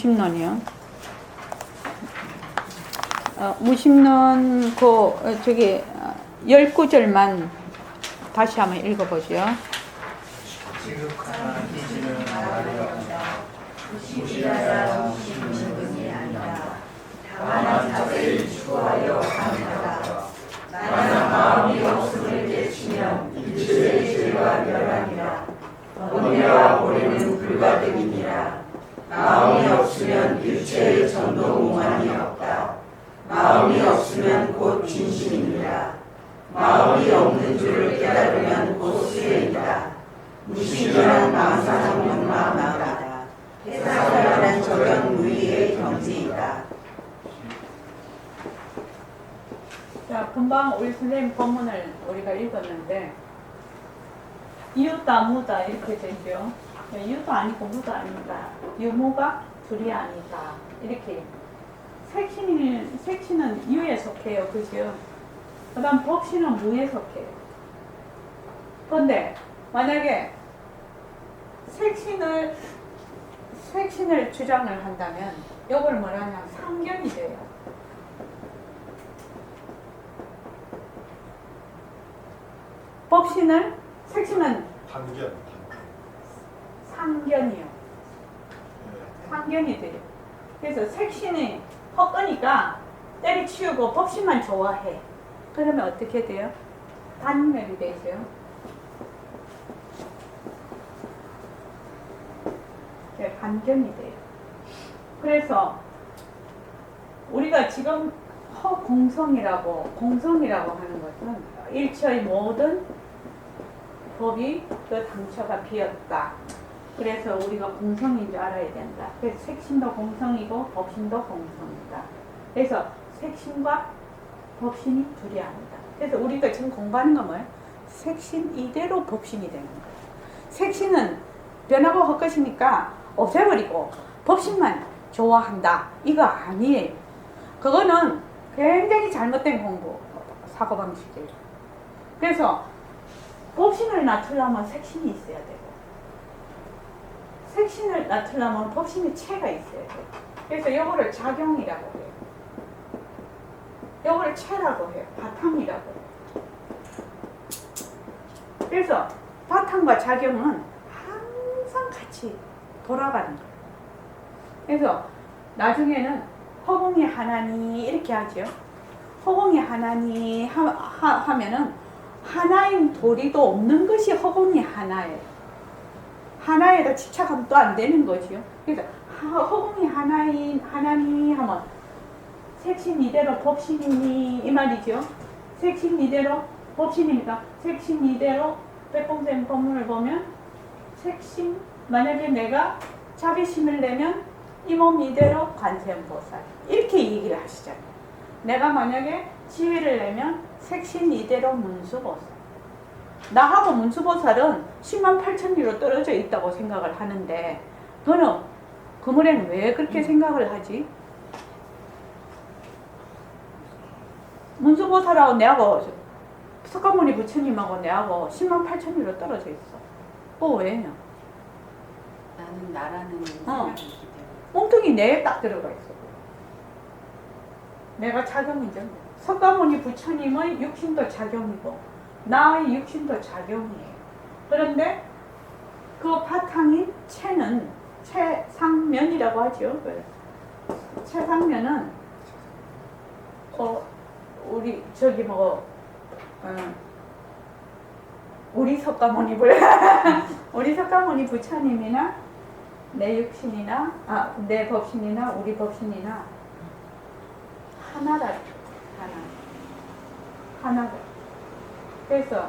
무심론이요. 무심론 저기 10구절만 다시 한번 읽어보죠. 지극하나 이지는 말이옵니다. 무시하자 무시는 분이 아니라 다만 자세히 추하여 합니다. 나는 마음이 없음을 깨치면 일체의 죄가 멸하니라. 번뇌와 고뇌는 불가득이니라. 마음이 없으면 일체의 전도무만이 없다. 마음이 없으면 곧 진심이니라. 마음이 없는 줄을 깨달으면 곧 수행이다. 무신이란 망상없는 마음이다. 해사라는 저변 무의의 경지이다. 자, 금방 우리 선생님 본문을 우리가 읽었는데 이유다 무다 이렇게 되죠. 유도 아니고 무도 아니다. 유무가 둘이 아니다. 이렇게 색신은 유에 속해요. 그죠? 그 다음 법신은 무에 속해요. 그런데 만약에 색신을 주장을 한다면 이걸 뭐라 하냐면 상견이 돼요. 색신은 상견이요. 상견이 돼요. 그래서 색신이 헛거니까 때려치우고 법신만 좋아해. 그러면 어떻게 돼요? 단멸이 되죠. 네, 반견이 돼요. 그래서 우리가 지금 공성이라고 하는 것은 일체의 모든 법이 그 당처가 비었다. 그래서 우리가 공성인 줄 알아야 된다. 그래서 색신도 공성이고 법신도 공성이다. 그래서 색신과 법신이 둘이 아니다. 그래서 우리가 지금 공부하는 건 뭐예요? 색신 이대로 법신이 되는 거예요. 색신은 변하고 헛것이니까 없애버리고 법신만 좋아한다. 이거 아니에요. 그거는 굉장히 잘못된 공부, 사고방식이에요. 그래서 법신을 낮추려면 색신이 있어야 되고 색신을 낮추려면 법신의 체가 있어야 돼요. 그래서 요거를 작용이라고 해요. 요거를 체라고 해요. 바탕이라고 해요. 그래서 바탕과 작용은 항상 같이 돌아가는 거예요. 그래서 나중에는 허공이 하나니 이렇게 하죠. 허공이 하나니 하면은 하나인 도리도 없는 것이 허공이 하나예요. 하나에다 집착하면 또 안 되는 거지요. 그래서 허공이 하나니 하면 색신 이대로 법신이니 이 말이죠. 색신 이대로 법신입니다. 색신 이대로 백공생 법문을 보면 색신 만약에 내가 자비심을 내면 이 몸 이대로 관세음보살 이렇게 얘기를 하시잖아요. 내가 만약에 지혜를 내면 색신 이대로 문수보살. 나하고 문수보살은 10만 8천 리로 떨어져 있다고 생각을 하는데 너는 그물에는 왜 그렇게 생각을 하지? 문수보살하고 내하고 석가모니 부처님하고 내하고 10만 8천 리로 떨어져 있어. 왜냐? 나는 나라는 생각이 있기 때문에. 엉뚱이 내에 딱 들어가 있어. 내가 작용이죠. 석가모니 부처님의 육신도 작용이고 나의 육신도 작용이에요. 그런데 그 바탕인 체는 체상면이라고 하죠. 체상면은 우리 저기 우리 석가모니 우리 석가모니 부처님이나 내 육신이나 내 법신이나 우리 법신이나 하나다. 하나다. 그래서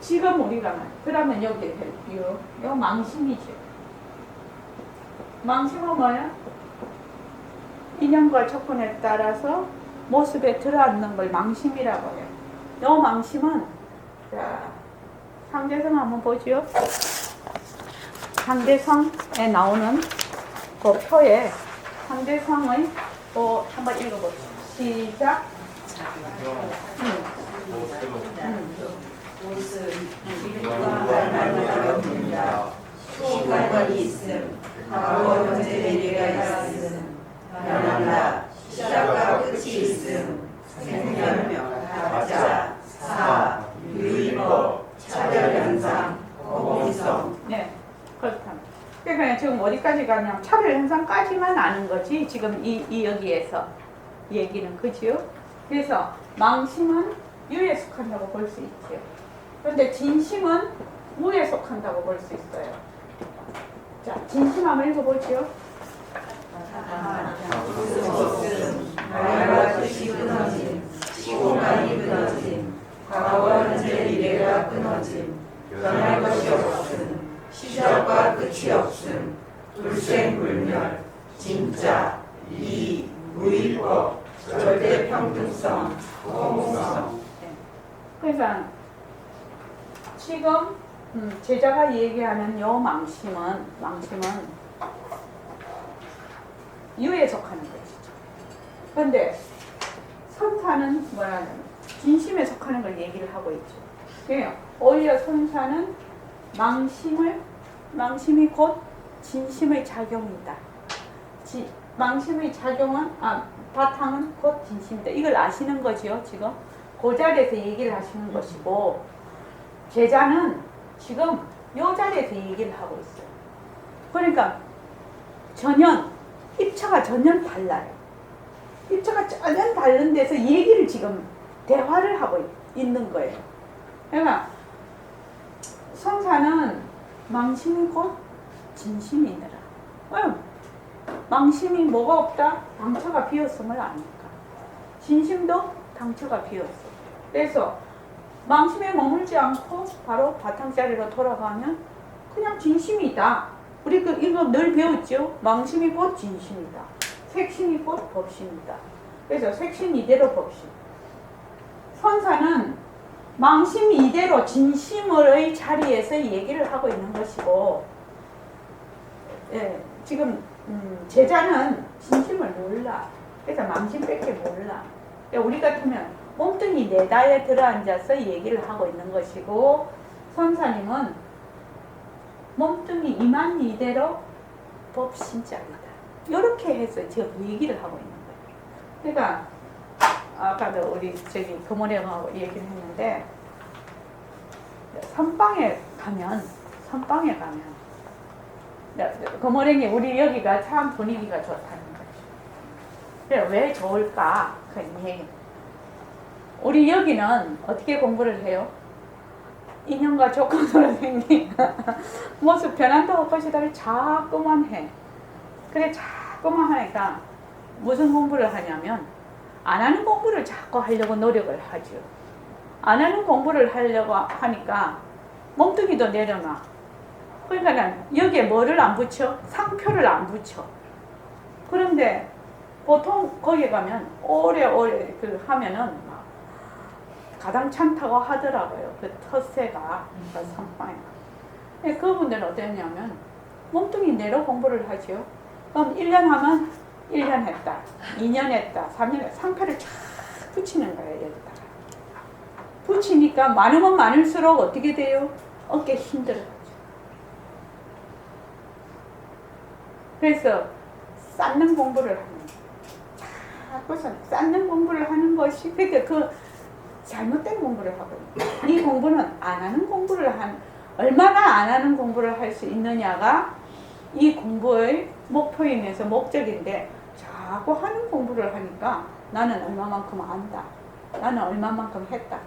지금 우리가 그러면 여기 요 망심이죠. 망심은 뭐야? 인연과 조건에 따라서 모습에 들어앉는 걸 망심이라고 해요. 요 망심은 자 상대성 한번 보죠. 상대성에 나오는 그 표에 상대성의 한번 읽어봅시다. 시작. 옷은 일과 말만 어렵습니다. 수고관이 있음, 과거 현재 미래가 그러니까 차별 현상까지만 아는 거지 지금 이 여기에서 얘기는 그지요? 그래서 망심은 유에 속한다고 볼 수 있지요. 그런데 진심은 무에 속한다고 볼 수 있어요. 자, 진심 한번 읽어보지요. 말과 뜻이 끊어짐, 시공간이 끊어짐, 과거와 현재 미래가 끊어짐, 변할 것이 없음, 시작과 끝이 없음, 불생불멸, 진짜, 이, 무위법, 절대 평등성, 공성. 그러니까 지금 제자가 얘기하는 요 망심은 유에 속하는 것이죠. 그런데 선사는 뭐라냐면 진심에 속하는 걸 얘기를 하고 있죠. 그래요. 오히려 선사는 망심이 곧 진심의 작용이다. 망심의 작용은 바탕은 곧 진심이다. 이걸 아시는 거지요, 지금. 그 자리에서 얘기를 하시는 것이고, 제자는 지금 이 자리에서 얘기를 하고 있어요. 그러니까 입처가 전혀 달라요. 입처가 전혀 다른 데서 얘기를 지금 대화를 하고 있는 거예요. 그러니까 성사는 망심이 곧 진심이니라. 망심이 뭐가 없다? 당처가 비었음을 아니까. 진심도 당처가 비었어. 그래서 망심에 머물지 않고 바로 바탕자리로 돌아가면 그냥 진심이다. 우리 이거 늘 배웠죠? 망심이 곧 진심이다. 색심이 곧 법심이다. 그래서 색심 이대로 법심. 선사는 망심 이대로 진심의 자리에서 얘기를 하고 있는 것이고, 지금 제자는 진심을 몰라. 그래서 망심밖에 몰라. 우리 같으면 몸뚱이 내다에 들어앉아서 얘기를 하고 있는 것이고, 선사님은 몸뚱이 이만 이대로 법신자이다. 이렇게 해서 지금 얘기를 하고 있는 거예요. 그러니까 아까도 우리 금오령하고 얘기를 했는데, 선방에 가면 금오령이 우리 여기가 참 분위기가 좋다는 거죠. 그래, 왜 좋을까? 우리 여기는 어떻게 공부를 해요? 인연과 조건으로 생긴 모습 변한다고 것이다를 자꾸만 해. 그래, 자꾸만 하니까 무슨 공부를 하냐면 안 하는 공부를 자꾸 하려고 노력을 하죠. 안 하는 공부를 하려고 하니까 몸뚱이도 내려놔. 그러니까 여기에 뭐를 안 붙여? 상표를 안 붙여. 그런데 보통 거기 가면 오래 하면은 가당찮다고 하더라고요. 그 텃세가, 선방에. 그분들은 어땠냐면 몸뚱이 내로 공부를 하죠. 그럼 1년 하면 1년 했다, 2년 했다, 3년 했다. 상표를 쫙 붙이는 거예요. 여기다가 붙이니까 많으면 많을수록 어떻게 돼요? 어깨 힘들어요. 그래서 쌓는 공부를 하는 거예요. 자꾸 쌓는 공부를 하는 것이, 그러니까 잘못된 공부를 하고 있는. 이 공부는 안 하는 공부를 얼마나 안 하는 공부를 할 수 있느냐가 이 공부의 목표이면서 목적인데, 자꾸 하는 공부를 하니까 나는 얼마만큼 안다. 나는 얼마만큼 했다.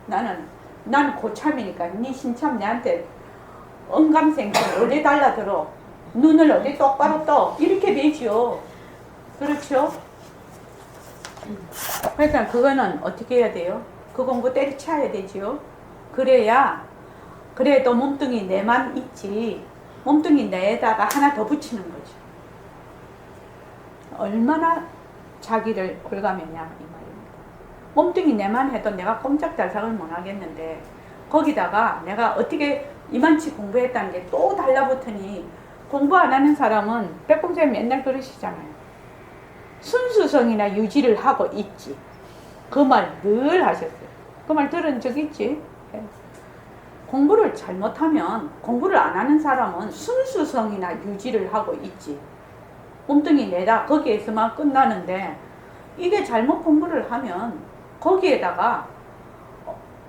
나는 고참이니까 네 신참 내한테 언감생심 어디 달라들어. 눈을 어디 똑바로 떠. 이렇게 되지요. 그렇죠? 그러니까 그거는 어떻게 해야 돼요? 그 공부 때려쳐야 되지요. 그래도 몸뚱이 내만 있지. 몸뚱이 내에다가 하나 더 붙이는 거죠. 얼마나 자기를 홀가매냐 이 말입니다. 몸뚱이 내만 해도 내가 꼼짝달싹을 못 하겠는데, 거기다가 내가 어떻게 이만치 공부했다는 게 또 달라붙으니, 공부 안 하는 사람은 백공쌤 맨날 그러시잖아요. 순수성이나 유지를 하고 있지. 그 말 늘 하셨어요. 그 말 들은 적 있지? 공부를 잘못하면, 공부를 안 하는 사람은 순수성이나 유지를 하고 있지. 몸뚱이 내다 거기에서만 끝나는데, 이게 잘못 공부를 하면 거기에다가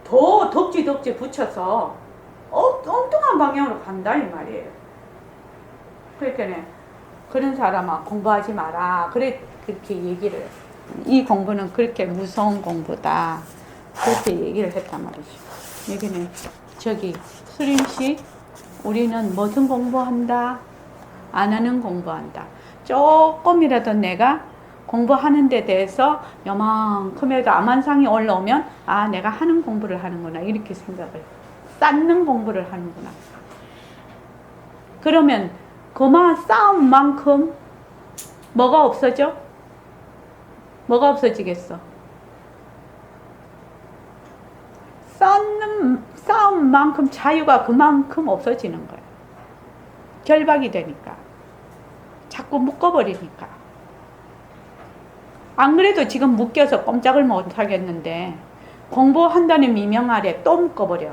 더 덕지 붙여서 엉뚱한 방향으로 간다 이 말이에요. 그러니까 그런 사람아 공부하지 마라. 그렇게 얘기를 해요. 이 공부는 그렇게 무서운 공부다. 그렇게 얘기를 했단 말이죠. 여기는 저기 수림씨 우리는 무슨 공부한다? 안 하는 공부한다. 조금이라도 내가 공부하는 데 대해서 요만큼이라도 암환상이 올라오면 아 내가 하는 공부를 하는구나 이렇게 생각을 쌓는 공부를 하는구나. 그러면 그만 쌓은 만큼 뭐가 없어져? 뭐가 없어지겠어? 쌓은 만큼 자유가 그만큼 없어지는 거야. 결박이 되니까. 자꾸 묶어버리니까. 안 그래도 지금 묶여서 꼼짝을 못 하겠는데 공부한다는 미명 아래 또 묶어버려.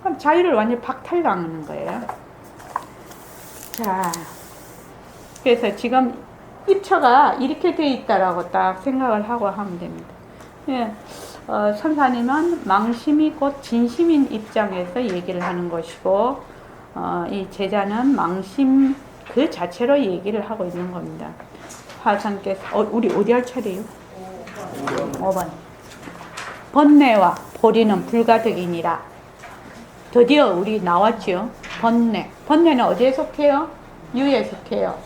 그럼 자유를 완전히 박탈당하는 거예요. 자, 그래서 지금 입처가 이렇게 돼 있다라고 딱 생각을 하고 하면 됩니다. 예, 선사님은 망심이 곧 진심인 입장에서 얘기를 하는 것이고 이 제자는 망심 그 자체로 얘기를 하고 있는 겁니다. 화상께서 우리 어디 할 차례요? 5번. 번뇌와 보리는 불가득이니라. 드디어 우리 나왔죠. 번뇌. 번뇌는 어디에 속해요? 유에 속해요.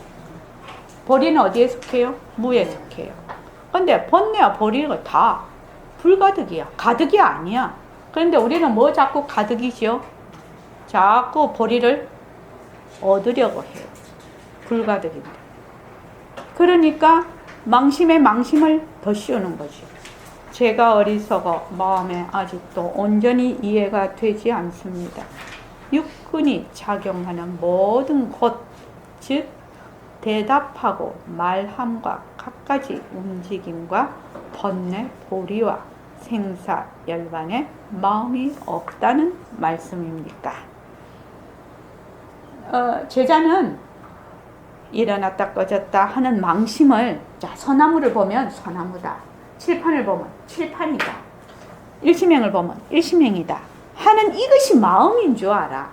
보리는 어디에 속해요? 무에 속해요. 근데 번뇌와 보리는 다 불가득이야. 가득이 아니야. 그런데 우리는 뭐 자꾸 가득이죠? 자꾸 보리를 얻으려고 해요. 불가득입니다. 그러니까 망심에 망심을 더 씌우는 거지. 제가 어리석어 마음에 아직도 온전히 이해가 되지 않습니다. 육근이 작용하는 모든 것, 즉 대답하고 말함과 갖가지 움직임과 번뇌, 보리와 생사, 열반에 마음이 없다는 말씀입니까? 제자는 일어났다 꺼졌다 하는 망심을, 자, 소나무를 보면 소나무다, 칠판을 보면 칠판이다, 일심행을 보면 일심행이다 하는 이것이 마음인 줄 알아.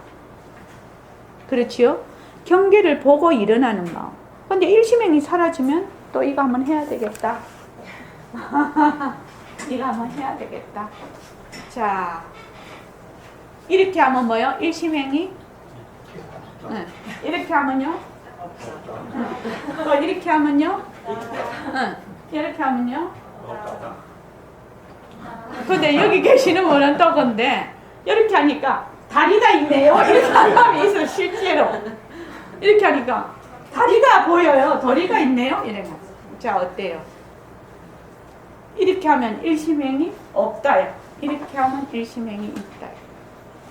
그렇지요? 경계를 보고 일어나는 마음. 근데 일심행이 사라지면 또 이거 한번 해야 되겠다. 이거 한번 해야 되겠다. 자, 이렇게 하면 뭐요? 일심행이 응. 이렇게 하면요? 응. 또 이렇게 하면요? 응. 이렇게 하면요? 근데 여기 계시는 분은 또 건데 이렇게 하니까 다리가 있네요. 이렇게 사람이 있어 실제로. 이렇게 하니까 다리가 보여요. 다리가 있네요. 이래가. 자, 어때요? 이렇게 하면 일심행이 없다요. 이렇게 하면 일심행이 있다요.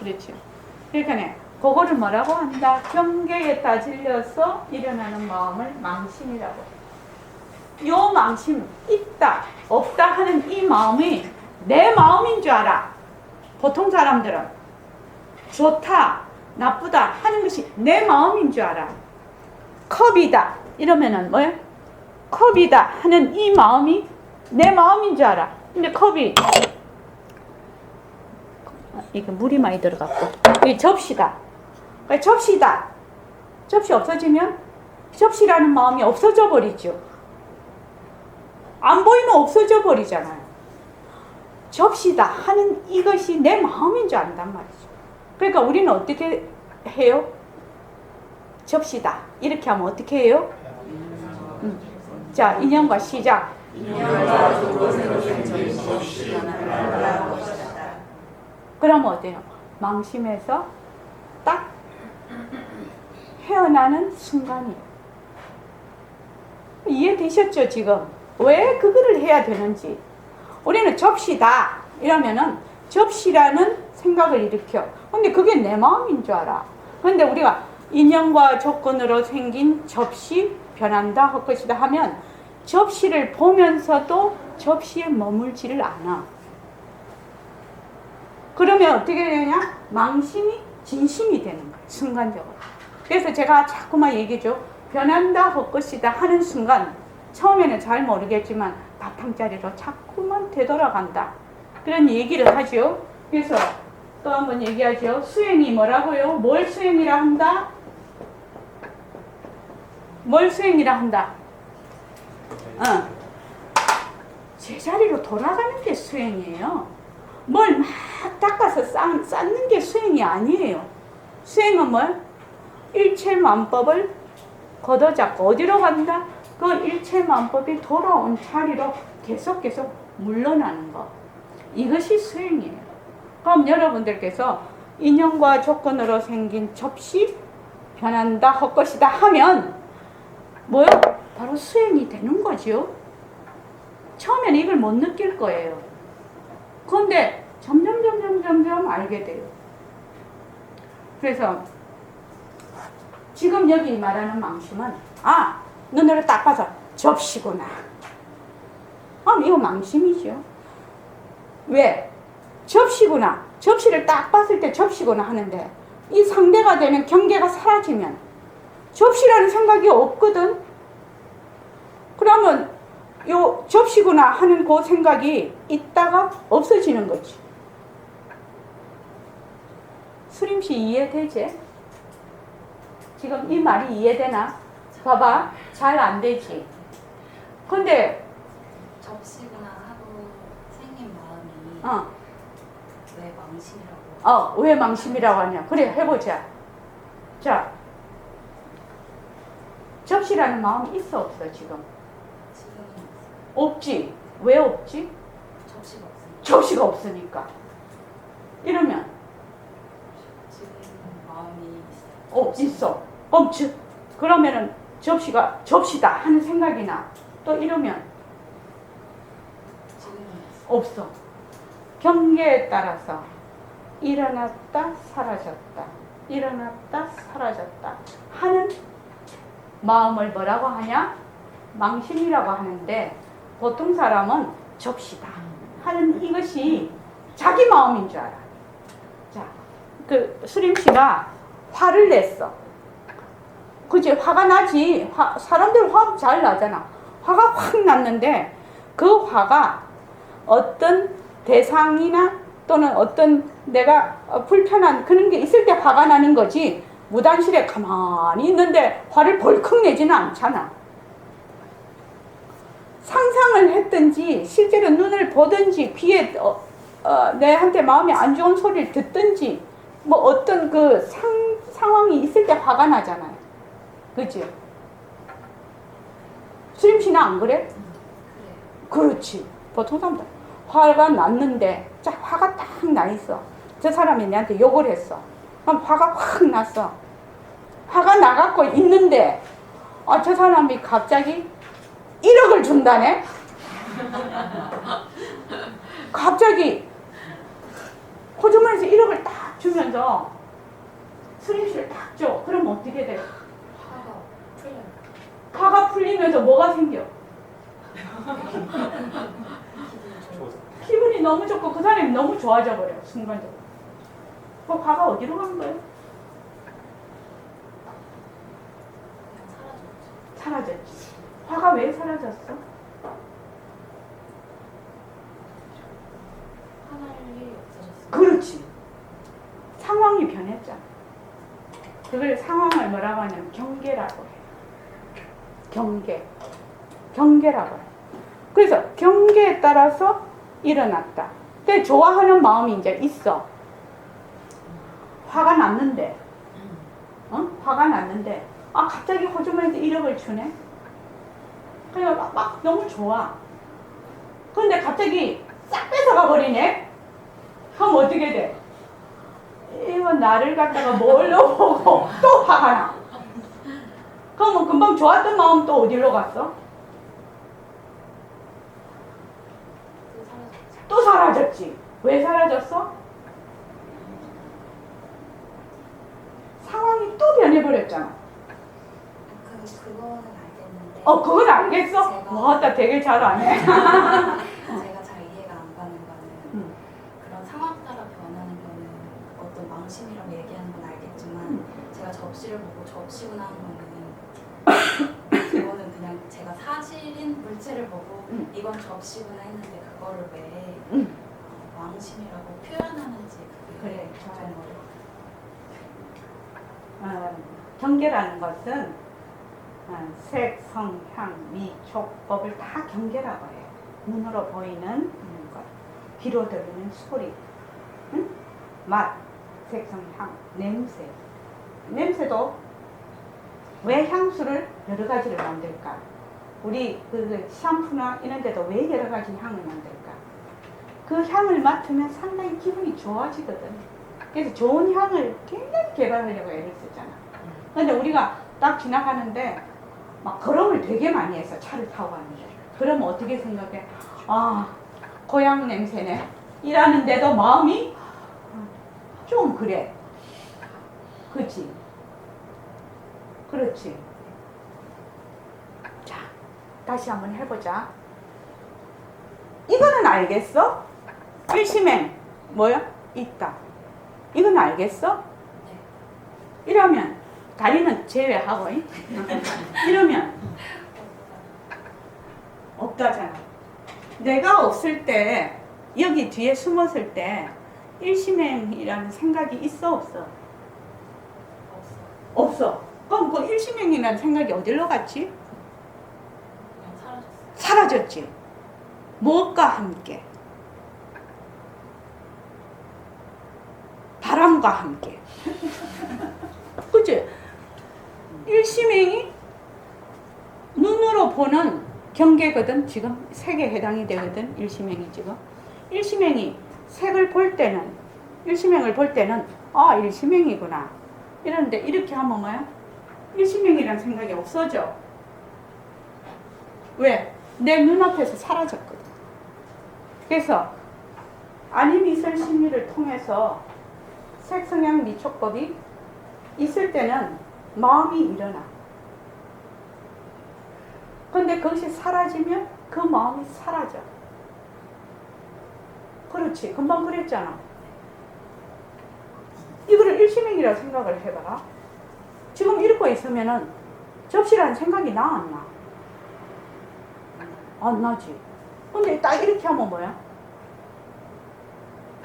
그렇죠. 그러니까 그거를 뭐라고 한다? 경계에 따질려서 일어나는 마음을 망심이라고 해요. 요 망심, 있다, 없다 하는 이 마음이 내 마음인 줄 알아. 보통 사람들은 좋다, 나쁘다 하는 것이 내 마음인 줄 알아. 컵이다 이러면은 뭐야? 컵이다 하는 이 마음이 내 마음인 줄 알아. 근데 컵이 이게 물이 많이 들어갔고, 이 접시다. 접시다. 접시 없어지면 접시라는 마음이 없어져 버리죠. 안 보이면 없어져 버리잖아요. 접시다 하는 이것이 내 마음인 줄 안단 말이죠. 그러니까 우리는 어떻게 해요? 접시다 이렇게 하면 어떻게 해요? 자, 인연과 시작. 그러면 어때요? 망심에서 딱 헤어나는 순간이에요. 이해되셨죠 지금? 왜 그거를 해야 되는지. 우리는 접시다 이러면은 접시라는 생각을 일으켜. 근데 그게 내 마음인 줄 알아. 근데 우리가 인연과 조건으로 생긴 접시 변한다 할 것이다 하면 접시를 보면서도 접시에 머물지를 않아. 그러면 어떻게 되냐? 망심이 진심이 되는 거야, 순간적으로. 그래서 제가 자꾸만 얘기죠. 변한다 할 것이다 하는 순간 처음에는 잘 모르겠지만 바탕자리로 자꾸만 되돌아간다. 그런 얘기를 하죠. 그래서 또 한번 얘기하죠. 수행이 뭐라고요? 뭘 수행이라 한다? 뭘 수행이라 한다? 제자리로 돌아가는 게 수행이에요. 뭘 막 닦아서 쌓는 게 수행이 아니에요. 수행은 뭘? 일체만법을 걷어잡고 어디로 간다? 그 일체만법이 돌아온 자리로 계속 물러나는 것. 이것이 수행이에요. 그럼 여러분들께서 인연과 조건으로 생긴 접시 변한다 헛것이다 하면 뭐요? 바로 수행이 되는 거죠. 처음에는 이걸 못 느낄 거예요. 그런데 점점 알게 돼요. 그래서 지금 여기 말하는 망심은 눈으로 딱 봐서 접시구나. 이거 망심이죠. 왜? 접시구나. 접시를 딱 봤을 때 접시구나 하는데 이 상대가 되면 경계가 사라지면 접시라는 생각이 없거든. 그러면 요 접시구나 하는 그 생각이 있다가 없어지는 거지. 수림씨 이해되지? 지금 이 말이 이해되나? 봐봐. 잘 안 되지. 근데 접시구나 하고 생긴 마음이 왜 망심이라고? 왜 망심이라고 하냐? 그래, 해보자. 자, 접시라는 마음이 있어 없어 지금? 지금은 없지. 왜 없지? 접시가 없으니까. 접시가 없으니까. 이러면 지금 마음이 있어요. 있어. 그럼 그러면은 접시가 접시다 하는 생각이 나. 또 이러면 지금은 없어. 경계에 따라서 일어났다 사라졌다 일어났다 사라졌다 하는 마음을 뭐라고 하냐? 망심이라고 하는데 보통 사람은 접시다 하는 이것이 자기 마음인 줄 알아. 자, 그 수림씨가 화를 냈어. 그치? 화가 나지. 사람들 화 잘 나잖아. 화가 확 났는데 그 화가 어떤 대상이나 또는 어떤 내가 불편한 그런 게 있을 때 화가 나는 거지 무단실에 가만히 있는데 화를 벌컥 내지는 않잖아. 상상을 했든지 실제로 눈을 보든지 귀에 내한테 마음이 안 좋은 소리를 듣든지 뭐 어떤 그 상황이 있을 때 화가 나잖아요. 그치? 수림씨는 안 그래? 그래. 그렇지. 보통 사람들 화가 났는데 자 화가 딱 나 있어. 저 사람이 내한테 욕을 했어. 그럼 화가 확 났어. 화가 나갖고 있는데 저 사람이 갑자기 1억을 준다네? 갑자기 호주머니에서 1억을 딱 주면서 수림씨를 딱 줘. 그럼 어떻게 돼? 화가 풀려요. 화가 풀리면서 뭐가 생겨? 기분이 너무 좋고 그 사람이 너무 좋아져 버려. 순간적으로. 그 화가 어디로 간 거예요? 그냥 사라졌죠. 사라졌지. 화가 왜 사라졌어? 화날 일이 없어졌어요. 그렇지. 상황이 변했잖아. 그걸 상황을 뭐라고 하냐면 경계라고 해요. 경계라고 해요. 그래서 경계에 따라서 일어났다. 근데 좋아하는 마음이 이제 있어. 화가 났는데, 화가 났는데, 갑자기 호주머니에서 1억을 주네? 그냥 막 너무 좋아. 근데 갑자기 싹 뺏어가 버리네? 그럼 어떻게 돼? 이거 나를 갖다가 뭘로 보고 또 화가 나. 그럼 금방 좋았던 마음 또 어디로 갔어? 또 사라졌지. 왜 사라졌어? 상황이 또 변해버렸잖아. 그거는 알겠는데. 그건 알겠어? 제가- 나 되게 잘 아네. 제가 잘 이해가 안 가는 거는 그런 상황 따라 변하는 거는 어떤 망심이라고 얘기하는 건 알겠지만 제가 접시를 보고 접시구나 하는 거는 그거는 그냥 제가 사실인 물체를 보고 이건 접시구나 했는데 그거를 왜 망심이라고 표현하는지 그게 그래, 좀 어려워요. 경계라는 것은 색, 성, 향, 미, 촉법을 다 경계라고 해요. 눈으로 보이는 것, 귀로 들리는 소리, 응? 맛, 색, 성, 향, 냄새. 냄새도 왜 향수를 여러 가지를 만들까? 우리 그 샴푸나 이런 데도 왜 여러 가지 향을 만들까? 그 향을 맡으면 상당히 기분이 좋아지거든. 그래서 좋은 향을 굉장히 개발하려고 애를 쓰잖아. 근데 우리가 딱 지나가는데 막 걸음을 되게 많이 했어. 차를 타고 가는데. 그러면 어떻게 생각해? 아, 고향 냄새네. 이라는데도 마음이 좀 그래. 그치? 그렇지. 자, 다시 한번 해보자. 이거는 알겠어? 일심행 뭐야? 있다. 이건 알겠어? 이러면 다리는 제외하고 이러면 없다잖아. 내가 없을 때 여기 뒤에 숨었을 때 일심행이라는 생각이 있어 없어? 없어. 그럼 그 일심행이라는 생각이 어디로 갔지? 그냥 사라졌어요. 사라졌지. 무엇과 함께? 바람과 함께. 그치? 일심행이 눈으로 보는 경계거든. 지금 색에 해당이 되거든. 일심행이 지금. 일심행이 색을 볼 때는, 일심행을 볼 때는 아, 일심행이구나. 이러는데 이렇게 하면 뭐야? 일심행이라는 생각이 없어져. 왜? 내 눈앞에서 사라졌거든. 그래서 아님이설 심리를 통해서 색성향 미촉법이 있을 때는 마음이 일어나. 근데 그것이 사라지면 그 마음이 사라져. 그렇지. 금방 그랬잖아. 이거를 일심행이라고 생각을 해봐라. 지금 읽고 있으면은 접시라는 생각이 나, 안 나? 안 나지. 근데 딱 이렇게 하면 뭐야?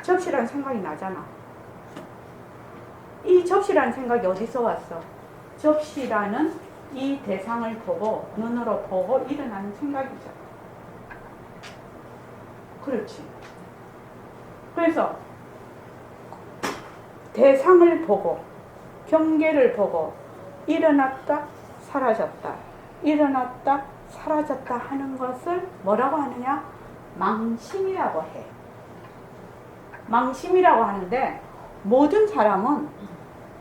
접시라는 생각이 나잖아. 이 접시라는 생각이 어디서 왔어? 접시라는 이 대상을 보고 눈으로 보고 일어나는 생각이잖아. 그렇지. 그래서 대상을 보고 경계를 보고 일어났다 사라졌다 일어났다 사라졌다 하는 것을 뭐라고 하느냐? 망심이라고 해. 망심이라고 하는데 모든 사람은,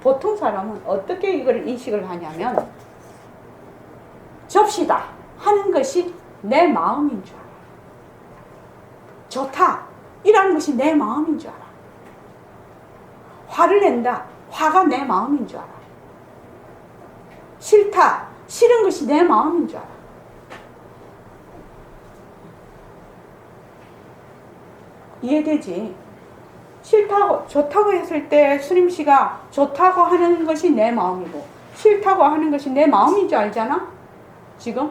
보통 사람은 어떻게 이걸 인식을 하냐면 접시다 하는 것이 내 마음인 줄 알아. 좋다 이라는 것이 내 마음인 줄 알아. 화를 낸다, 화가 내 마음인 줄 알아. 싫다, 싫은 것이 내 마음인 줄 알아. 이해되지? 싫다고, 좋다고 했을 때 수림 씨가 좋다고 하는 것이 내 마음이고 싫다고 하는 것이 내 마음인 줄 알잖아? 지금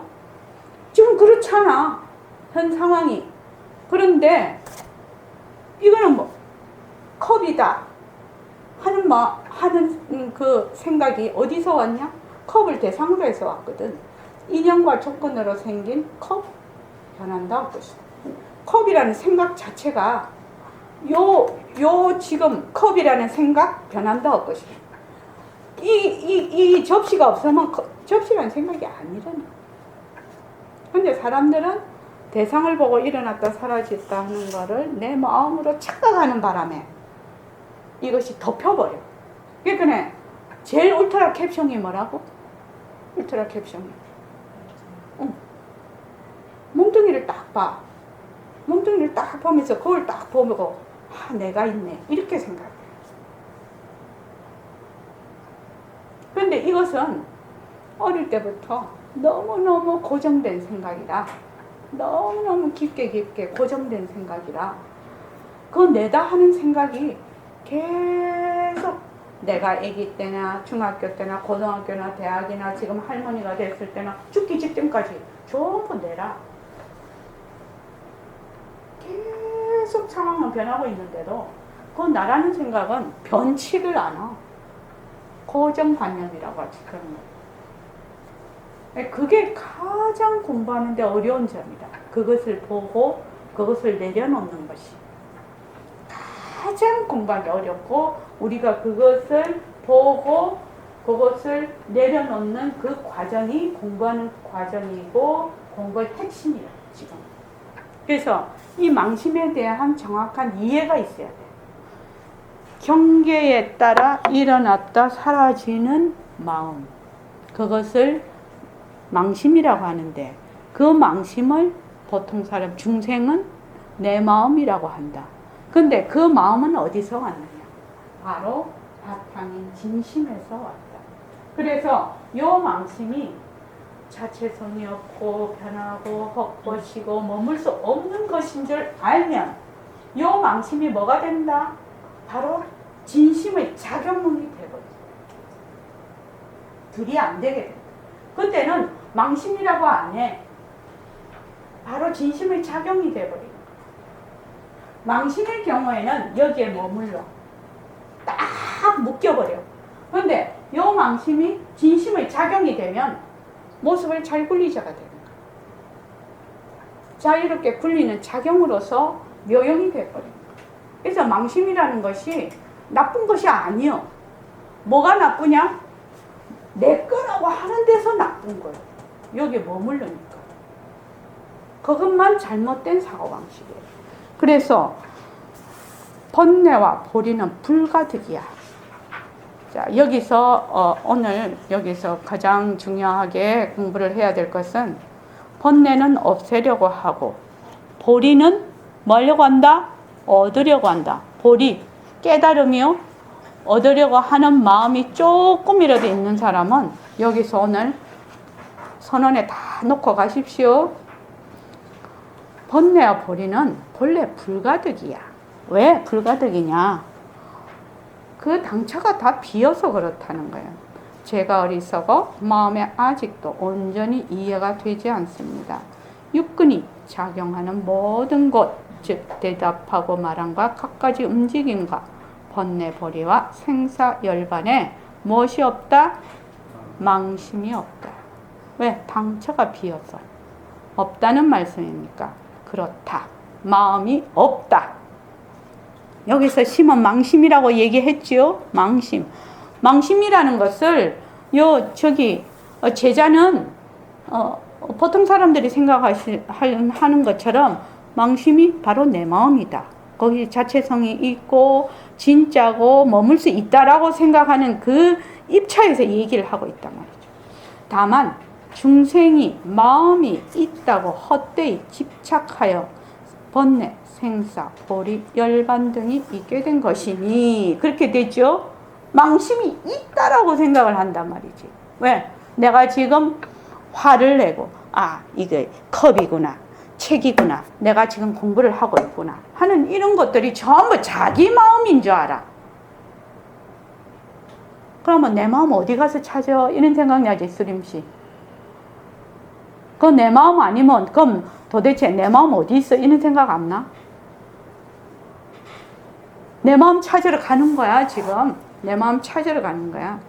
그렇잖아. 현 상황이. 그런데 이거는 뭐 컵이다 하는 그 생각이 어디서 왔냐? 컵을 대상으로 해서 왔거든. 인연과 조건으로 생긴 컵 변한다 할 것이다. 컵이라는 생각 자체가 지금 컵이라는 생각 변한다 할 것이다. 이 접시가 없으면 접시라는 생각이 안 일어나. 근데 사람들은 대상을 보고 일어났다 사라졌다 하는 거를 내 마음으로 착각하는 바람에 이것이 덮여버려. 그러니까 제일 울트라 캡션이 뭐라고? 울트라 캡션이 몽둥이를 딱 봐. 몽둥이를 딱 보면서 그걸 딱 보고 아, 내가 있네 이렇게 생각해. 그런데 이것은 어릴 때부터 너무너무 고정된 생각이라, 너무너무 깊게 고정된 생각이라 그 내다 하는 생각이 계속 내가 아기 때나 중학교 때나 고등학교나 대학이나 지금 할머니가 됐을 때나 죽기 직전까지 전부 내라. 계속 상황은 변하고 있는데도 그 나라는 생각은 변치를 않아. 고정관념이라고 하지. 그런 거. 그게 가장 공부하는데 어려운 점이다. 그것을 보고 그것을 내려놓는 것이 가장 공부하기 어렵고, 우리가 그것을 보고 그것을 내려놓는 그 과정이 공부하는 과정이고 공부의 핵심이야 지금. 그래서 이 망심에 대한 정확한 이해가 있어야 돼. 경계에 따라 일어났다 사라지는 마음, 그것을 망심이라고 하는데, 그 망심을 보통 사람 중생은 내 마음이라고 한다. 근데 그 마음은 어디서 왔느냐? 바로 바탕인 진심에서 왔다. 그래서 요 망심이 자체성이 없고 변하고 헛것이고 머물 수 없는 것인 줄 알면 요 망심이 뭐가 된다? 바로 진심의 작용문이 되거든요. 둘이 안 되게 된다. 그때는 망심이라고 안 해. 바로 진심의 작용이 돼버리는 거예요. 망심의 경우에는 여기에 머물러 딱 묶여버려. 그런데 이 망심이 진심의 작용이 되면 모습을 잘 굴리자가 되는 거예요. 자유롭게 굴리는 작용으로서 묘용이 돼버리는 거예요. 그래서 망심이라는 것이 나쁜 것이 아니요. 뭐가 나쁘냐? 내 거라고 하는 데서 나쁜 거예요. 여기에 머물르니까. 그것만 잘못된 사고방식이에요. 그래서 번뇌와 보리는 불가득이야. 자, 여기서 오늘 여기서 가장 중요하게 공부를 해야 될 것은, 번뇌는 없애려고 하고 보리는 뭐 하려고 한다? 얻으려고 한다. 보리, 깨달음이요. 얻으려고 하는 마음이 조금이라도 있는 사람은 여기서 오늘 선언에 다 놓고 가십시오. 번뇌와 보리는 본래 불가득이야. 왜 불가득이냐? 그 당처가 다 비어서 그렇다는 거예요. 제가 어리석어 마음에 아직도 온전히 이해가 되지 않습니다. 육근이 작용하는 모든 것, 즉 대답하고 말함과 갖가지 움직임과 번뇌 보리와 생사 열반에 무엇이 없다? 망심이 없다. 왜? 당처가 비어서. 없다는 말씀입니까? 그렇다. 마음이 없다. 여기서 심은 망심이라고 얘기했지요. 망심. 망심이라는 것을 제자는 보통 사람들이 생각하는 것처럼 망심이 바로 내 마음이다. 거기 자체성이 있고 진짜고 머물 수 있다라고 생각하는 그 입차에서 얘기를 하고 있단 말이죠. 다만 중생이 마음이 있다고 헛되이 집착하여 번뇌, 생사, 보리, 열반 등이 있게 된 것이니 그렇게 되죠. 망심이 있다라고 생각을 한단 말이지. 왜? 내가 지금 화를 내고 이게 컵이구나, 책이구나, 내가 지금 공부를 하고 있구나 하는 이런 것들이 전부 자기 마음인 줄 알아. 그러면 내 마음 어디 가서 찾아? 이런 생각 나지, 수림씨. 그건 내 마음 아니면 그럼 도대체 내 마음 어디 있어? 이런 생각 안 나? 내 마음 찾으러 가는 거야 지금. 내 마음 찾으러 가는 거야.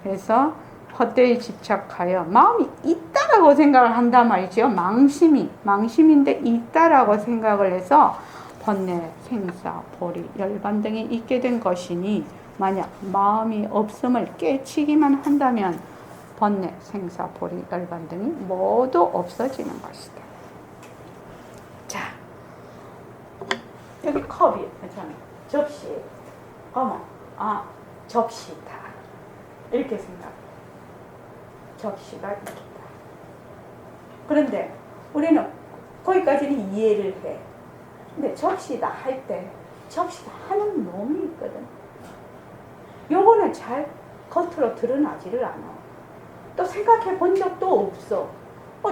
그래서 헛되이 집착하여 마음이 있다라고 생각을 한단 말이죠. 망심인데 있다라고 생각을 해서 번뇌, 생사, 보리, 열반 등이 있게 된 것이니 만약 마음이 없음을 깨치기만 한다면 번뇌, 생사, 보리, 열반 등이 모두 없어지는 것이다. 자, 여기 컵이 있잖아. 접시. 그러면 접시다. 이렇게 생각해. 접시가 있다. 그런데 우리는 거기까지는 이해를 해. 근데 접시다 할 때 접시다 하는 놈이 있거든. 요거는 잘 겉으로 드러나지를 않아. 또 생각해 본 적도 없어.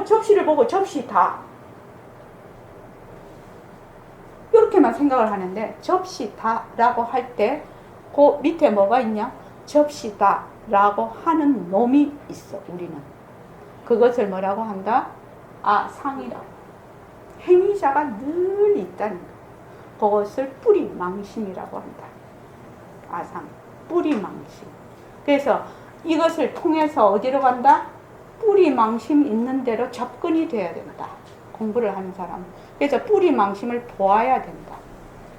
접시를 보고 접시다 이렇게만 생각을 하는데, 접시다라고 할 때 그 밑에 뭐가 있냐? 접시다라고 하는 놈이 있어. 우리는 그것을 뭐라고 한다? 상이라고. 행위자가 늘 있다는 거. 그것을 뿌리 망심이라고 한다. 아상, 뿌리 망심. 그래서 이것을 통해서 어디로 간다? 뿌리 망심 있는 대로 접근이 돼야 된다. 공부를 하는 사람. 그래서 뿌리 망심을 보아야 된다.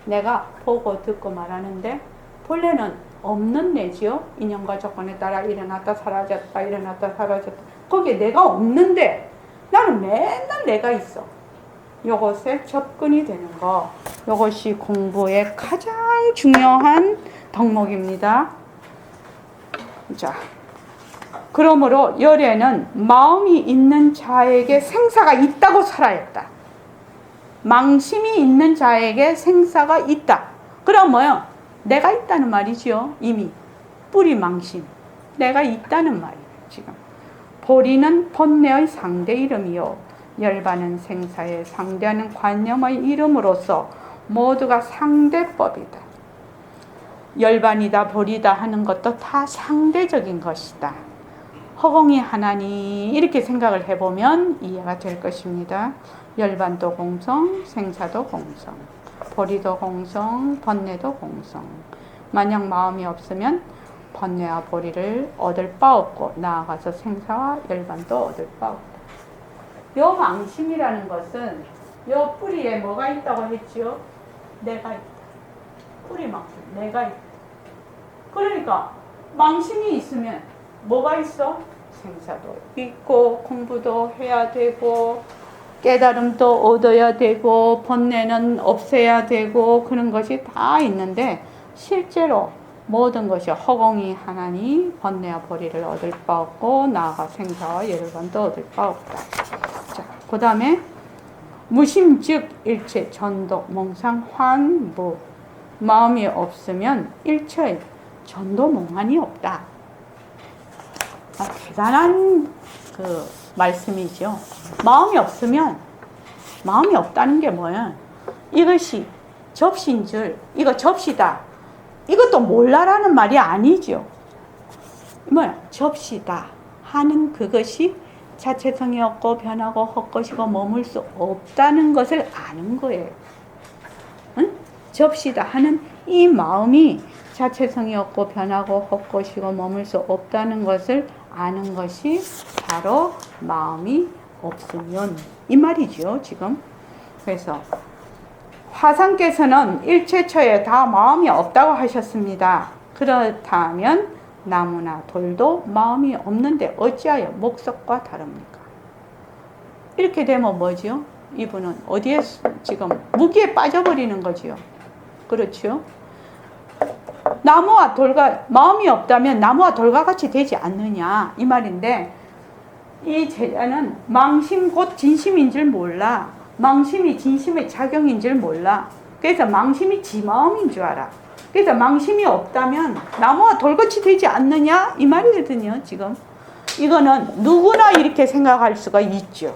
내가 보고 듣고 말하는데 본래는 없는 내지요. 인연과 조건에 따라 일어났다 사라졌다 일어났다 사라졌다. 거기에 내가 없는데 나는 맨날 내가 있어. 요것에 접근이 되는 거. 요것이 공부의 가장 중요한 덕목입니다. 자, 그러므로 열애는 마음이 있는 자에게 생사가 있다고 살아있다. 망심이 있는 자에게 생사가 있다. 그럼 뭐요? 내가 있다는 말이지요. 이미 뿌리 망심. 내가 있다는 말이에요. 지금 보리는 번뇌의 상대 이름이요. 열반은 생사에 상대하는 관념의 이름으로서 모두가 상대법이다. 열반이다 보리다 하는 것도 다 상대적인 것이다. 허공이 하나니 이렇게 생각을 해보면 이해가 될 것입니다. 열반도 공성, 생사도 공성, 보리도 공성, 번뇌도 공성. 만약 마음이 없으면 번뇌와 보리를 얻을 바 없고 나아가서 생사와 열반도 얻을 바 없다. 요 망심이라는 것은 요 뿌리에 뭐가 있다고 했지요? 내가 있다. 뿌리 망심, 내가 있다. 그러니까 망심이 있으면 뭐가 있어? 생사도 있고 공부도 해야 되고 깨달음도 얻어야 되고 번뇌는 없애야 되고 그런 것이 다 있는데 실제로 모든 것이 허공이 하나니 번뇌와 보리를 얻을 바 없고 나아가 생사와 열반도 얻을 바 없다. 자, 그 다음에 무심 즉 일체 전도 몽상 환무. 마음이 없으면 일체의 전도 몽환이 없다. 대단한 그 말씀이죠. 마음이 없으면 마음이 없다는 게 뭐야? 이것이 접시인 줄 이거 접시다. 이것도 몰라라는 말이 아니죠. 뭐야? 접시다 하는 그것이 자체성이 없고 변하고 헛것이고 머물 수 없다는 것을 아는 거예요. 응? 접시다 하는 이 마음이 자체성이 없고 변하고 헛것이고 머물 수 없다는 것을 아는 것이 바로 마음이 없으면 이 말이죠. 지금 그래서 화상께서는 일체처에 다 마음이 없다고 하셨습니다. 그렇다면 나무나 돌도 마음이 없는데 어찌하여 목석과 다릅니까? 이렇게 되면 뭐지요? 이분은 어디에 지금 무기에 빠져버리는 거지요. 그렇죠? 나무와 돌과 마음이 없다면 나무와 돌과 같이 되지 않느냐 이 말인데 이 제자는 망심 곧 진심인 줄 몰라. 망심이 진심의 작용인 줄 몰라. 그래서 망심이 지 마음인 줄 알아. 그래서 망심이 없다면 나무와 돌같이 되지 않느냐 이 말이거든요. 지금 이거는 누구나 이렇게 생각할 수가 있죠.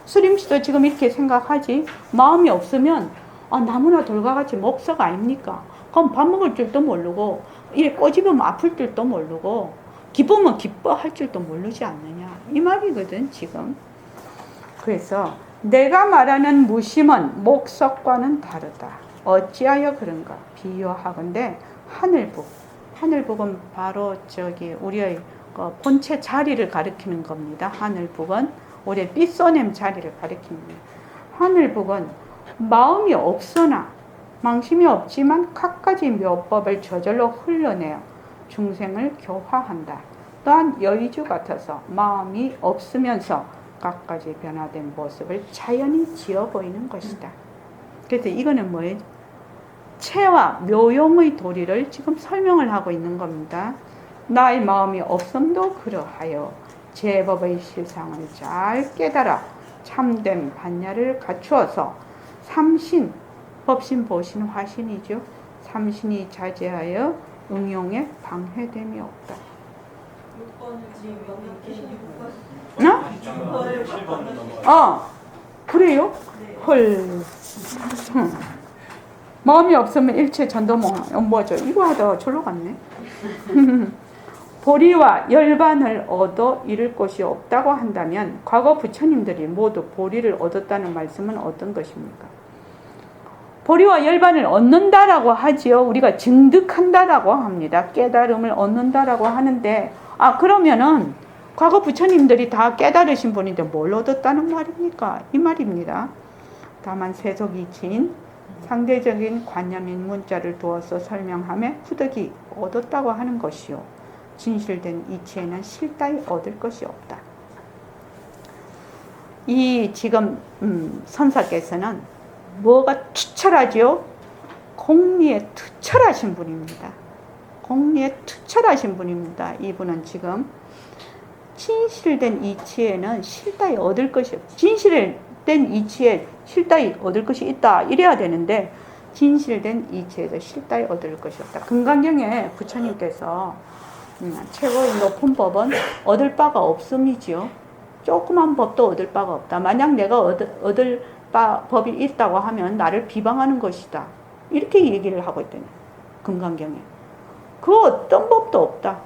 수림씨도 지금 이렇게 생각하지. 마음이 없으면 나무나 돌과 같이 목석 아닙니까? 그럼 밥 먹을 줄도 모르고 이래 꼬집으면 아플 줄도 모르고 기쁘면 기뻐할 줄도 모르지 않느냐 이 말이거든 지금. 그래서 내가 말하는 무심은 목석과는 다르다. 어찌하여 그런가? 비유하건대 하늘북. 하늘북은 바로 저기 우리의 본체 자리를 가리키는 겁니다. 하늘북은 우리의 삐쏘냄 자리를 가리킵니다. 하늘북은 마음이 없으나 망심이 없지만 갖가지 묘법을 저절로 흘러내어 중생을 교화한다. 또한 여의주 같아서 마음이 없으면서 갖가지 변화된 모습을 자연히 지어 보이는 것이다. 그래서 이거는 뭐예요? 체와 묘용의 도리를 지금 설명을 하고 있는 겁니다. 나의 마음이 없음도 그러하여 제법의 실상을 잘 깨달아 참된 반야를 갖추어서 삼신, 법신, 보신, 화신이죠. 삼신이 자제하여 응용에 방해됨이 없다. 6번을 지금 그래요? 헐. 마음이 없으면 일체 전도몽 뭐죠? 이거 하다가 절로 갔네. 보리와 열반을 얻어 이룰 것이 없다고 한다면 과거 부처님들이 모두 보리를 얻었다는 말씀은 어떤 것입니까? 보리와 열반을 얻는다라고 하지요. 우리가 증득한다라고 합니다. 깨달음을 얻는다라고 하는데 그러면은 과거 부처님들이 다 깨달으신 분인데 뭘 얻었다는 말입니까? 이 말입니다. 다만 세속이치인 상대적인 관념인 문자를 두어서 설명하며 후득이 얻었다고 하는 것이요. 진실된 이치에는 실다이 얻을 것이 없다. 이 지금 선사께서는 뭐가 투철하죠? 공리에 투철하신 분입니다. 공리에 투철하신 분입니다. 이분은 지금 진실된 이치에는 실다이 얻을 것이 없다. 진실된 이치에 실다이 얻을 것이 있다. 이래야 되는데 진실된 이치에도 실다이 얻을 것이 없다. 금강경에 부처님께서 최고의 높은 법은 얻을 바가 없음이지요. 조그만 법도 얻을 바가 없다. 만약 내가 얻을 법이 있다고 하면 나를 비방하는 것이다. 이렇게 얘기를 하고 있더니 금강경에 그 어떤 법도 없다.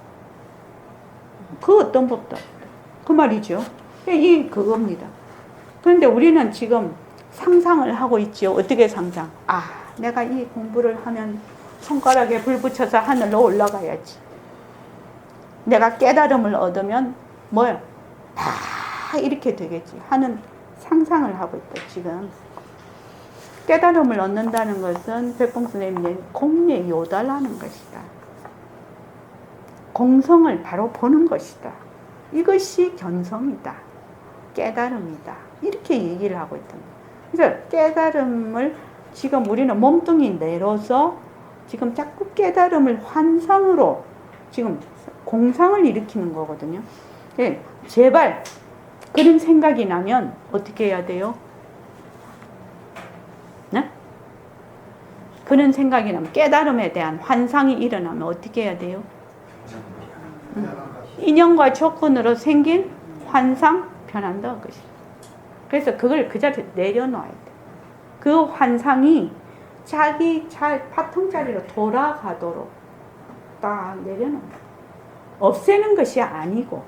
그 어떤 법도 없다. 그 말이죠. 이 그겁니다. 그런데 우리는 지금 상상을 하고 있지요. 어떻게 상상? 아, 내가 이 공부를 하면 손가락에 불 붙여서 하늘로 올라가야지. 내가 깨달음을 얻으면 뭐야? 다 이렇게 되겠지 하는 상상을 하고 있다. 지금 깨달음을 얻는다는 것은 백봉스님의 공리에 요달하는 것이다. 공성을 바로 보는 것이다. 이것이 견성이다. 깨달음이다. 이렇게 얘기를 하고 있다. 그래서 깨달음을 지금 우리는 몸뚱이 내로서 지금 자꾸 깨달음을 환상으로 지금 공상을 일으키는 거거든요. 네, 제발 그런 생각이 나면 어떻게 해야 돼요? 네? 그런 생각이 나면 깨달음에 대한 환상이 일어나면 어떻게 해야 돼요? 인연과 조건으로 생긴 환상 변한다 그것이. 그래서 그걸 그 자리에 내려놔야 돼. 그 환상이 자기 파통 자리로 돌아가도록 딱 내려놓는 거야. 없애는 것이 아니고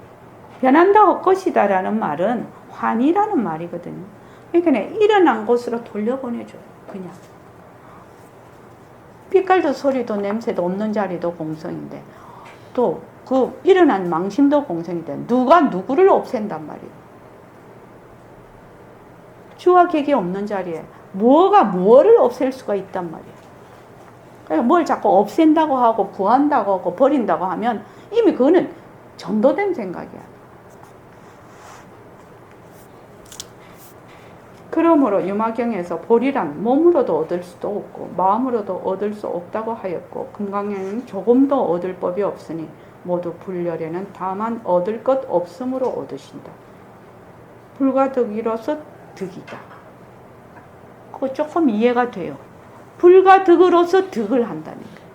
변한다고 것이다 라는 말은 환이라는 말이거든요. 그러니까 일어난 곳으로 돌려보내줘요. 그냥 빛깔도 소리도 냄새도 없는 자리도 공성인데 또 그 일어난 망심도 공성인데 누가 누구를 없앤단 말이에요. 주와 객이 없는 자리에 뭐가 무엇을 없앨 수가 있단 말이에요. 그러니까 뭘 자꾸 없앤다고 하고 구한다고 하고 버린다고 하면 이미 그거는 전도된 생각이야. 그러므로 유마경에서 보리란 몸으로도 얻을 수도 없고 마음으로도 얻을 수 없다고 하였고 금강경에는 조금도 얻을 법이 없으니 모두 불멸에는 다만 얻을 것 없음으로 얻으신다. 불가득이로서 득이다. 그거 조금 이해가 돼요. 불가득으로서 득을 한다는 거예요.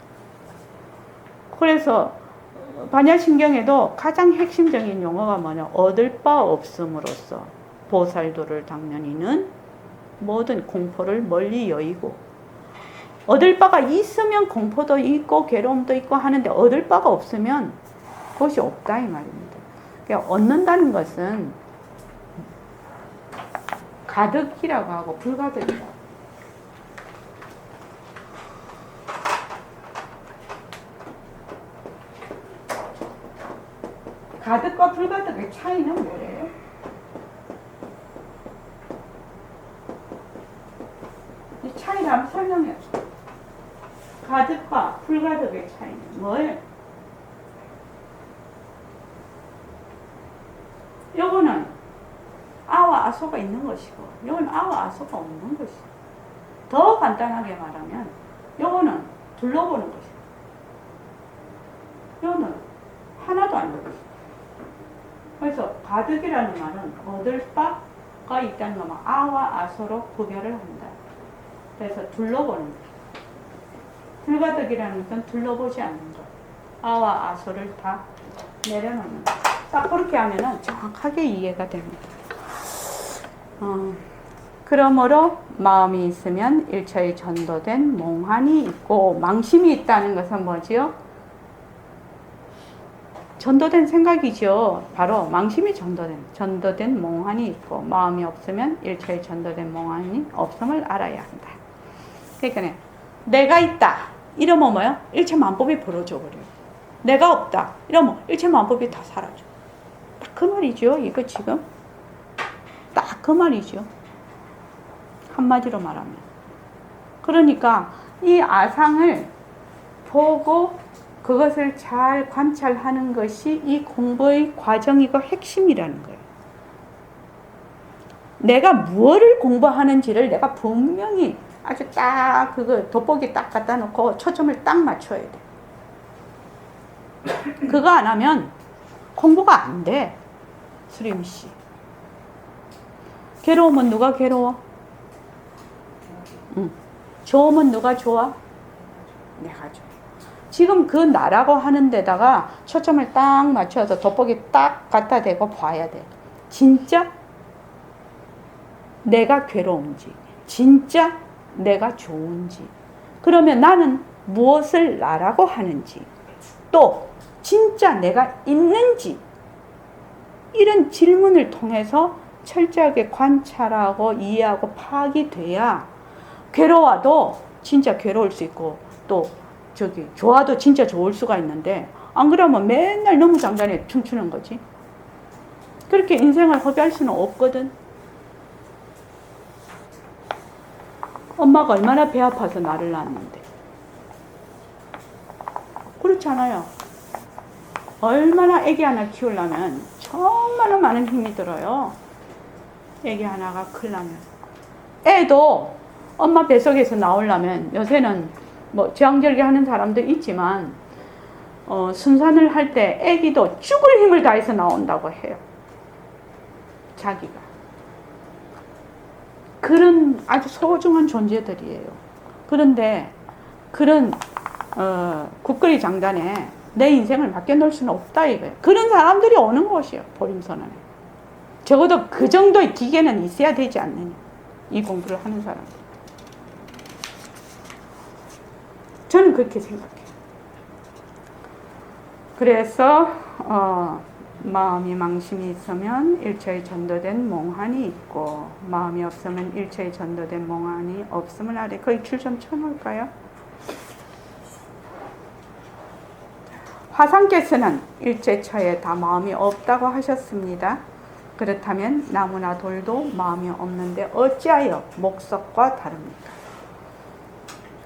그래서 반야심경에도 가장 핵심적인 용어가 뭐냐? 얻을 바 없음으로써 보살도를 당연히는 모든 공포를 멀리 여의고 얻을 바가 있으면 공포도 있고 괴로움도 있고 하는데 얻을 바가 없으면 그것이 없다 이 말입니다. 그러니까 얻는다는 것은 가득이라고 하고 불가득이라고. 가득과 불가득의 차이는 뭐예요? 이 차이를 한번 설명해 주세요. 가득과 불가득의 차이는 뭐예요? 요거는 아와 아소가 있는 것이고 요거는 아와 아소가 없는 것이고 더 간단하게 말하면 요거는 둘러보는 것이고 요거는 하나도 안 되는 것이고 그래서 가득이라는 말은 얻을 바가 있다는 것만 아와 아소로 구별을 한다. 그래서 둘러보는 것. 불가득이라는 것은 둘러보지 않는 것. 아와 아소를 다 내려놓는 것. 딱 그렇게 하면은 정확하게 이해가 됩니다. 그러므로 마음이 있으면 일체의 전도된 몽환이 있고 망심이 있다는 것은 뭐지요? 전도된 생각이죠. 바로 망심이 전도된 몽환이 있고 마음이 없으면 일체의 전도된 몽환이 없음을 알아야 한다. 그러니까 내가 있다 이러면 뭐요? 일체 만법이 벌어져 버려요. 내가 없다 이러면 일체 만법이 다 사라져. 딱 그 말이죠. 이거 지금 딱 그 말이죠. 한마디로 말하면. 그러니까 이 아상을 보고 그것을 잘 관찰하는 것이 이 공부의 과정이고 핵심이라는 거예요. 내가 무엇을 공부하는지를 내가 분명히 아주 딱 그거 돋보기 딱 갖다 놓고 초점을 딱 맞춰야 돼. 그거 안 하면 공부가 안 돼. 수림 씨. 괴로우면 누가 괴로워? 응. 좋으면 누가 좋아? 내가 좋아. 지금 그 나라고 하는 데다가 초점을 딱 맞춰서 돋보기 딱 갖다 대고 봐야 돼. 진짜 내가 괴로운지, 진짜 내가 좋은지, 그러면 나는 무엇을 나라고 하는지, 또 진짜 내가 있는지, 이런 질문을 통해서 철저하게 관찰하고 이해하고 파악이 돼야 괴로워도 진짜 괴로울 수 있고, 또 좋아도 진짜 좋을 수가 있는데, 안 그러면 맨날 너무 장단에 춤추는 거지. 그렇게 인생을 허비할 수는 없거든. 엄마가 얼마나 배 아파서 나를 낳았는데. 그렇지 않아요? 얼마나 아기 하나 키우려면 정말 많은 힘이 들어요. 아기 하나가 크려면. 애도 엄마 뱃속에서 나오려면 요새는 뭐 제왕절개 하는 사람도 있지만 순산을 할 때 아기도 죽을 힘을 다해서 나온다고 해요. 자기가. 그런 아주 소중한 존재들이에요. 그런데 그런 국거리 장단에 내 인생을 맡겨놓을 수는 없다 이거예요. 그런 사람들이 오는 곳이에요. 보림선언에. 적어도 그 정도의 기계는 있어야 되지 않느냐. 이 공부를 하는 사람. 저는 그렇게 생각해요. 그래서 마음이 망심이 있으면 일체의 전도된 몽환이 있고, 마음이 없으면 일체의 전도된 몽환이 없음을 아래. 거기 줄 좀 쳐놓을까요? 화상께서는 일체처에 다 마음이 없다고 하셨습니다. 그렇다면 나무나 돌도 마음이 없는데 어찌하여 목석과 다릅니까?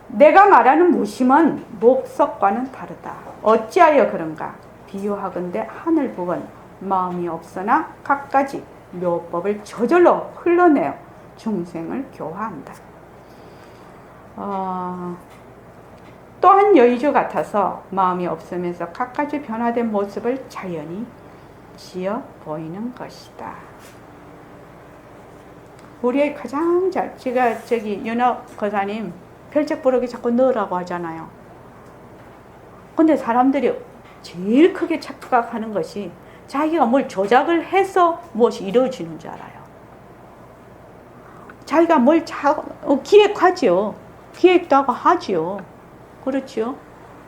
내가 말하는 무심은 목석과는 다르다. 어찌하여 그런가? 비유하건대 하늘 부분 마음이 없으나 갖가지 묘법을 저절로 흘러내어 중생을 교화한다. 또한 여의주 같아서 마음이 없으면서 갖가지 변화된 모습을 자연히 지어 보이는 것이다. 우리의 가장 제가 윤옥 거사님 별책부록에 자꾸 넣으라고 하잖아요. 근데 사람들이 제일 크게 착각하는 것이 자기가 뭘 조작을 해서 무엇이 이루어지는 줄 알아요. 자기가 뭘 기획하지요. 기획도 하고 하지요. 그렇죠?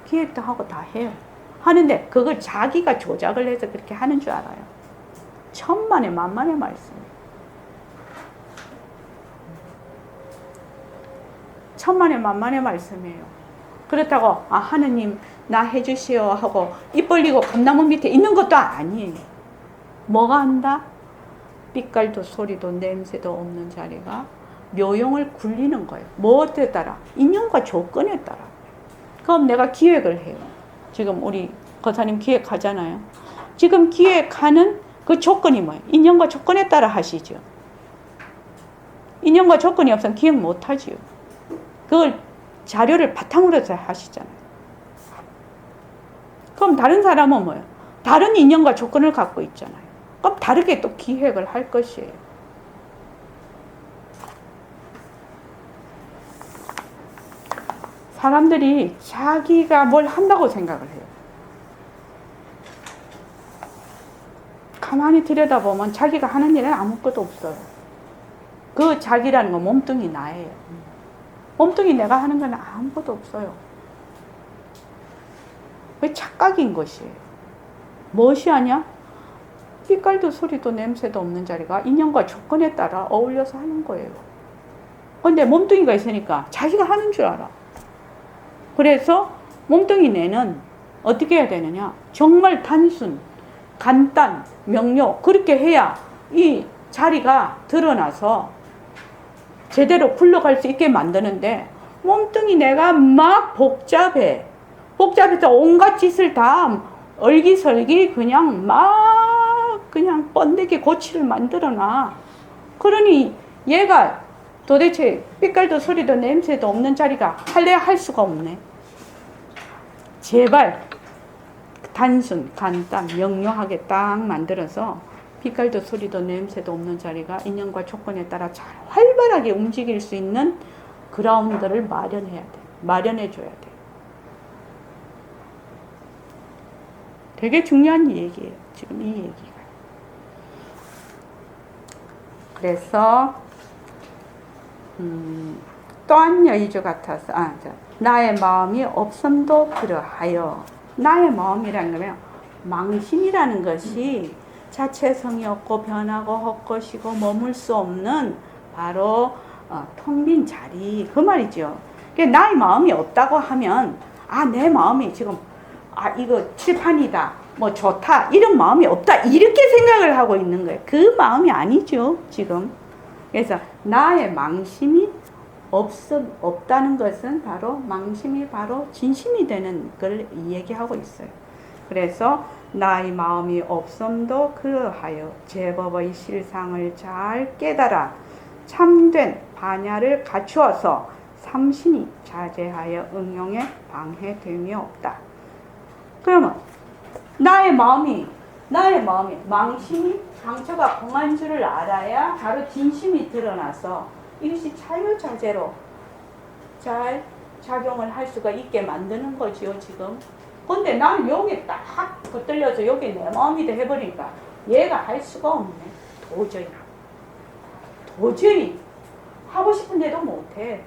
기획도 하고 다 해요. 하는데 그걸 자기가 조작을 해서 그렇게 하는 줄 알아요. 천만의 만만의 말씀이에요. 천만의 만만의 말씀이에요. 그렇다고 하느님 나 해주시오 하고 입 벌리고 감나무 밑에 있는 것도 아니에요. 뭐가 한다? 빛깔도 소리도 냄새도 없는 자리가 묘용을 굴리는 거예요. 무엇에 따라? 인연과 조건에 따라. 그럼 내가 기획을 해요. 지금 우리 거사님 기획하잖아요. 지금 기획하는 그 조건이 뭐예요? 인연과 조건에 따라 하시죠. 인연과 조건이 없으면 기획 못 하지요. 그걸 자료를 바탕으로 해서 하시잖아요. 그럼 다른 사람은 뭐예요? 다른 인연과 조건을 갖고 있잖아요. 그럼 다르게 또 기획을 할 것이에요. 사람들이 자기가 뭘 한다고 생각을 해요. 가만히 들여다보면 자기가 하는 일은 아무것도 없어요. 그 자기라는 건 몸뚱이 나예요. 몸뚱이 내가 하는 건 아무것도 없어요. 왜 착각인 것이에요. 무엇이 하냐? 빛깔도 소리도 냄새도 없는 자리가 인연과 조건에 따라 어울려서 하는 거예요. 근데 몸뚱이가 있으니까 자기가 하는 줄 알아. 그래서 몸뚱이 내는 어떻게 해야 되느냐? 정말 단순, 간단, 명료 그렇게 해야 이 자리가 드러나서 제대로 굴러갈 수 있게 만드는데 몸뚱이 내가 막 복잡해서 온갖 짓을 다 얼기설기 그냥 막 그냥 번데기 고치를 만들어놔. 그러니 얘가 도대체 삐깔도 소리도 냄새도 없는 자리가 할래야 할 수가 없네. 제발 단순, 간단, 명료하게 딱 만들어서 빛깔도 소리도 냄새도 없는 자리가 인연과 조건에 따라 잘 활발하게 움직일 수 있는 그라운드를 마련해야 돼. 마련해줘야 돼. 되게 중요한 얘기예요. 지금 이 얘기가. 그래서 또한 여의주 같아서 나의 마음이 없음도 그러하여. 나의 마음이라는 거면 망심이라는 것이 자체성이 없고 변하고 헛것이고 머물 수 없는 바로 텅 빈 자리 그 말이죠. 나의 마음이 없다고 하면 내 마음이 지금 이거 칠판이다 뭐 좋다 이런 마음이 없다 이렇게 생각을 하고 있는 거예요. 그 마음이 아니죠 지금. 그래서 나의 망심이 없다는 것은 바로 망심이 바로 진심이 되는 걸 얘기하고 있어요. 그래서 나의 마음이 없음도 그러하여 제법의 실상을 잘 깨달아 참된 반야를 갖추어서 삼신이 자제하여 응용에 방해됨이 없다. 그러면 나의 마음이 망심이 상처가 공한 줄을 알아야 바로 진심이 드러나서 이것이 자유자재로 잘 작용을 할 수가 있게 만드는 거지요 지금. 근데 나는 여기 딱 붙들려서 여기 내 마음이다 해버리니까 얘가 할 수가 없네. 도저히 하고 싶은데도 못해.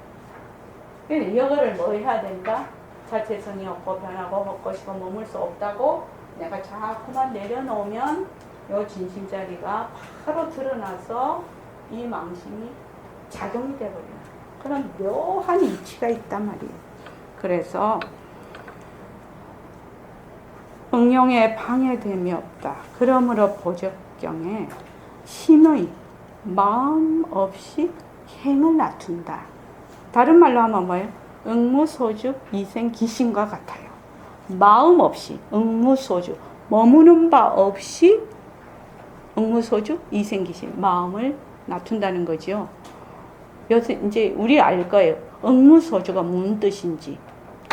그래서 이거를 뭐 해야 된다? 자체성이 없고 변하고 헛것이고 머물 수 없다고 내가 자꾸만 내려놓으면 요 진심자리가 바로 드러나서 이 망심이 작용이 돼버려요. 그런 묘한 이치가 있단 말이에요. 그래서 응용에 방해됨이 없다. 그러므로 보적경에 신의 마음 없이 행을 낮춘다. 다른 말로 하면 뭐예요? 응무소주 이생기신과 같아요. 마음 없이 응무소주 머무는 바 없이 응무소주 이생기신 마음을 낮춘다는 거죠. 여기서 이제 우리 알 거예요. 응무소주가 무슨 뜻인지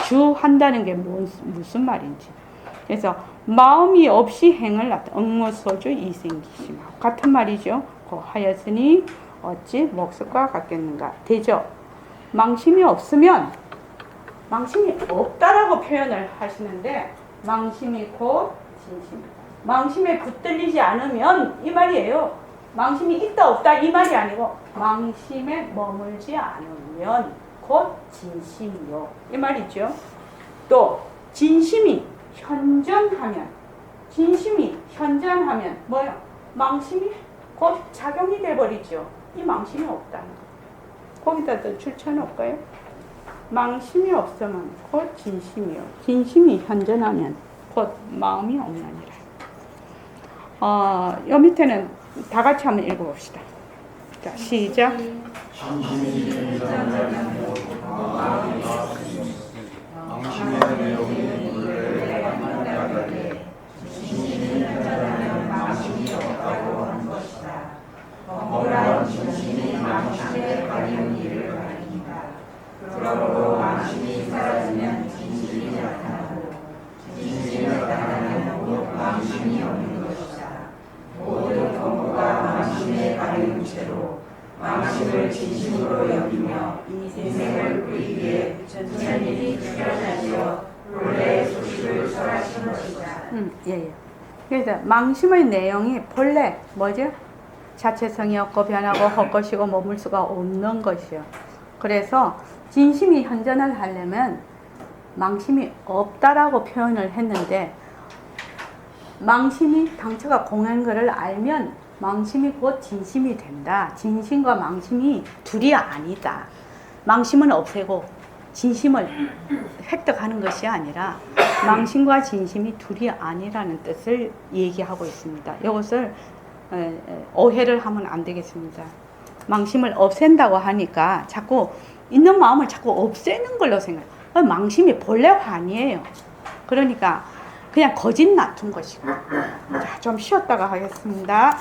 주한다는 게 무슨 말인지. 그래서 마음이 없이 행을 낮다. 응무소주 이생기심 같은 말이죠. 하였으니 어찌 목석과 같겠는가. 되죠. 망심이 없으면 망심이 없다라고 표현을 하시는데 망심이 곧 진심. 망심에 붙들리지 않으면 이 말이에요. 망심이 있다 없다 이 말이 아니고 망심에 머물지 않으면 곧 진심이요 이 말이죠. 또 진심이 현전하면 뭐예요? 망심이 곧 작용이 돼버리죠. 이 망심이 없다는 거. 거기다 더 줄쳐놓을까요? 망심이 없으면 곧 진심이요. 진심이 현전하면 곧 마음이 없느니라. 요 밑에는 다 같이 한번 읽어봅시다. 자, 시작. 그러므로 망심이 사라지면 진심이 나타나고 진심이 나타나면 곧 망심이 없는 것이다. 모든 통보가 망심에 가려운 채로 망심을 진심으로 여기며 인생을 꾸리기 위해 천천히 출현하시어 본래의 소식을 설하신 것이다. 예. 그래서 망심의 내용이 본래 뭐죠? 자체성이 없고 변하고 헛것이고 머물 수가 없는 것이요. 그래서 진심이 현전을 하려면 망심이 없다라고 표현을 했는데 망심이 당초가 공한 것을 알면 망심이 곧 진심이 된다. 진심과 망심이 둘이 아니다. 망심은 없애고 진심을 획득하는 것이 아니라 망심과 진심이 둘이 아니라는 뜻을 얘기하고 있습니다. 이것을 오해를 하면 안 되겠습니다. 망심을 없앤다고 하니까 자꾸 있는 마음을 자꾸 없애는 걸로 생각해요. 망심이 본래 환이에요. 그러니까 그냥 거짓 놔둔 것이고. 자, 좀 쉬었다가 하겠습니다.